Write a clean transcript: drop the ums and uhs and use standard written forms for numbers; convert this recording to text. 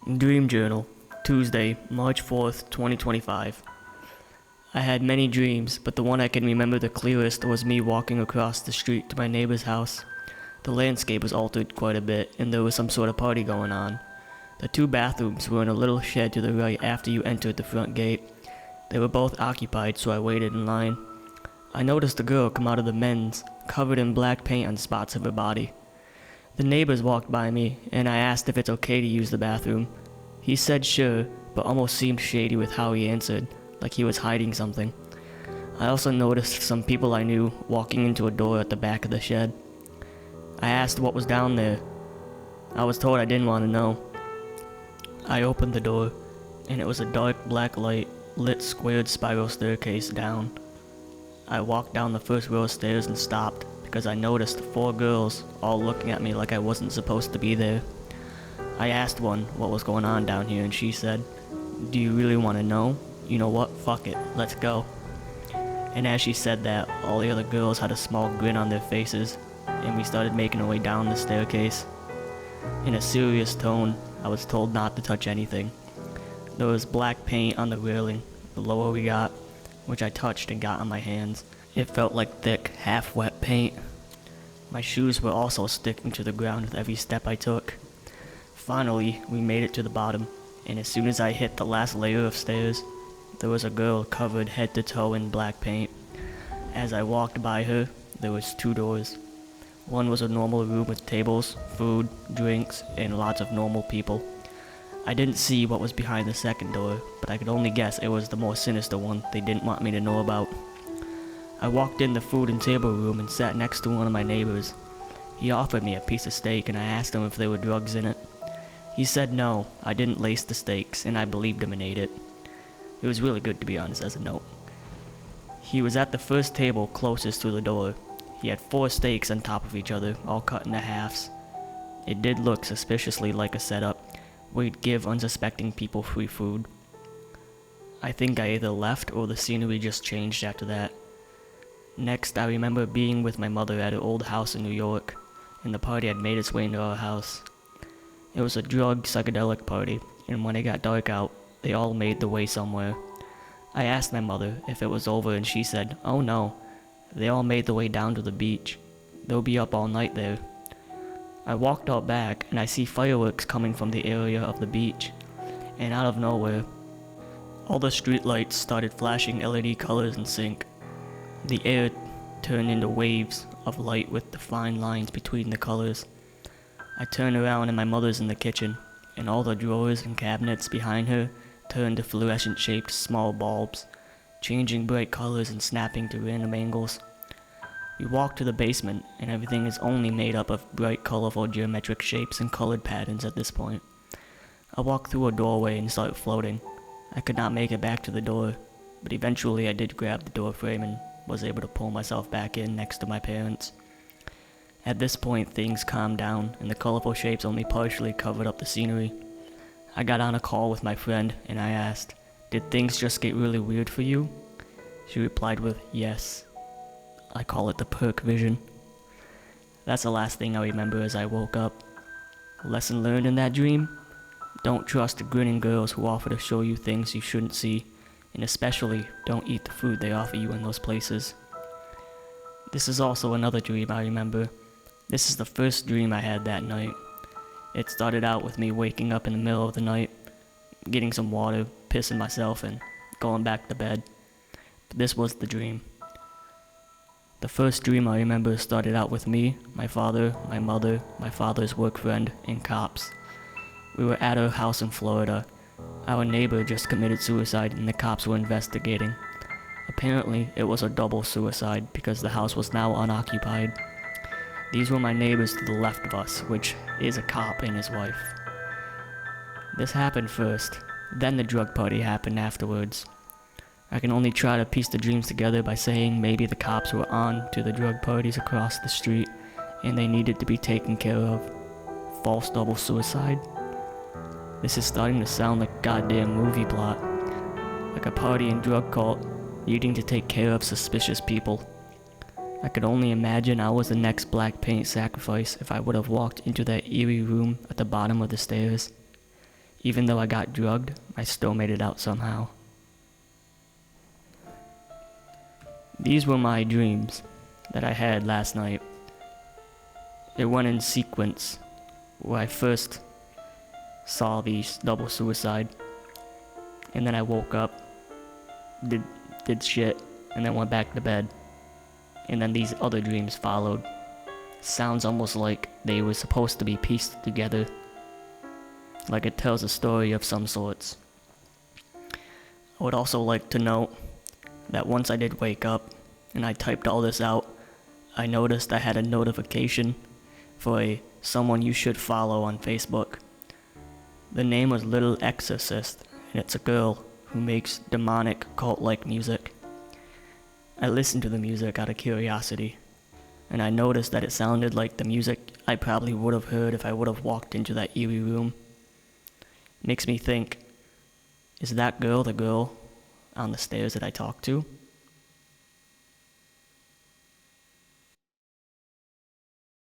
Dream Journal, Tuesday, March 4th, 2025. I had many dreams, but the one I can remember the clearest was me walking across the street to my neighbor's house. The landscape was altered quite a bit, and there was some sort of party going on. The two bathrooms were in a little shed to the right after you entered the front gate. They were both occupied, so I waited in line. I noticed a girl come out of the men's, covered in black paint on spots of her body. The neighbors walked by me, and I asked if it's okay to use the bathroom. He said sure, but almost seemed shady with how he answered, like he was hiding something. I also noticed some people I knew walking into a door at the back of the shed. I asked what was down there. I was told I didn't want to know. I opened the door, and it was a dark black light lit squared spiral staircase down. I walked down the first row of stairs and stopped because I noticed 4 girls all looking at me like I wasn't supposed to be there. I asked one what was going on down here, and she said, "Do you really want to know? You know what? Fuck it. Let's go." And as she said that, all the other girls had a small grin on their faces, and we started making our way down the staircase. In a serious tone, I was told not to touch anything. There was black paint on the railing the lower we got, which I touched and got on my hands. It felt like thick, half-wet paint. My shoes were also sticking to the ground with every step I took. Finally, we made it to the bottom, and as soon as I hit the last layer of stairs, there was a girl covered head to toe in black paint. As I walked by her, there was 2 doors. One was a normal room with tables, food, drinks, and lots of normal people. I didn't see what was behind the second door, but I could only guess it was the more sinister one they didn't want me to know about. I walked in the food and table room and sat next to one of my neighbors. He offered me a piece of steak, and I asked him if there were drugs in it. He said no, I didn't lace the steaks, and I believed him and ate it. It was really good, to be honest, as a note. He was at the first table closest to the door. He had 4 steaks on top of each other, all cut into halves. It did look suspiciously like a setup where he'd give unsuspecting people free food. I think I either left or the scenery just changed after that. Next, I remember being with my mother at her old house in New York, and the party had made its way into our house. It was a drug psychedelic party, and when it got dark out, they all made their way somewhere. I asked my mother if it was over, and she said, "Oh no, they all made their way down to the beach. They'll be up all night there." I walked out back, and I see fireworks coming from the area of the beach, and out of nowhere, all the street lights started flashing LED colors in sync. The air turned into waves of light with defined lines between the colors. I turned around and my mother's in the kitchen, and all the drawers and cabinets behind her turned to fluorescent-shaped small bulbs, changing bright colors and snapping to random angles. We walked to the basement, and everything is only made up of bright, colorful geometric shapes and colored patterns at this point. I walked through a doorway and started floating. I could not make it back to the door, but eventually I did grab the door frame and was able to pull myself back in next to my parents. At this point, things calmed down, and the colorful shapes only partially covered up the scenery. I got on a call with my friend, and I asked, "Did things just get really weird for you?" She replied with, "Yes." I call it the perk vision. That's the last thing I remember as I woke up. Lesson learned in that dream? Don't trust the grinning girls who offer to show you things you shouldn't see, and especially don't eat the food they offer you in those places. This is also another dream I remember. This is the first dream I had that night. It started out with me waking up in the middle of the night, getting some water, pissing myself, and going back to bed. But this was the dream. The first dream I remember started out with me, my father, my mother, my father's work friend, and cops. We were at our house in Florida. Our neighbor just committed suicide and the cops were investigating. Apparently, it was a double suicide because the house was now unoccupied. These were my neighbors to the left of us, which is a cop and his wife. This happened first, then the drug party happened afterwards. I can only try to piece the dreams together by saying maybe the cops were on to the drug parties across the street and they needed to be taken care of. False double suicide? This is starting to sound like a goddamn movie plot. Like a party and drug cult needing to take care of suspicious people. I could only imagine I was the next black paint sacrifice if I would have walked into that eerie room at the bottom of the stairs. Even though I got drugged, I still made it out somehow. These were my dreams that I had last night. It went in sequence, where I first saw the double suicide, and then I woke up, did shit, and then went back to bed. And then these other dreams followed. Sounds almost like they were supposed to be pieced together, like it tells a story of some sorts. I would also like to note that once I did wake up and I typed all this out, I noticed I had a notification for someone you should follow on Facebook. The name was Little Exorcist, and it's a girl who makes demonic cult-like music. I listened to the music out of curiosity, and I noticed that it sounded like the music I probably would have heard if I would have walked into that eerie room. Makes me think, is that girl the girl on the stairs that I talked to?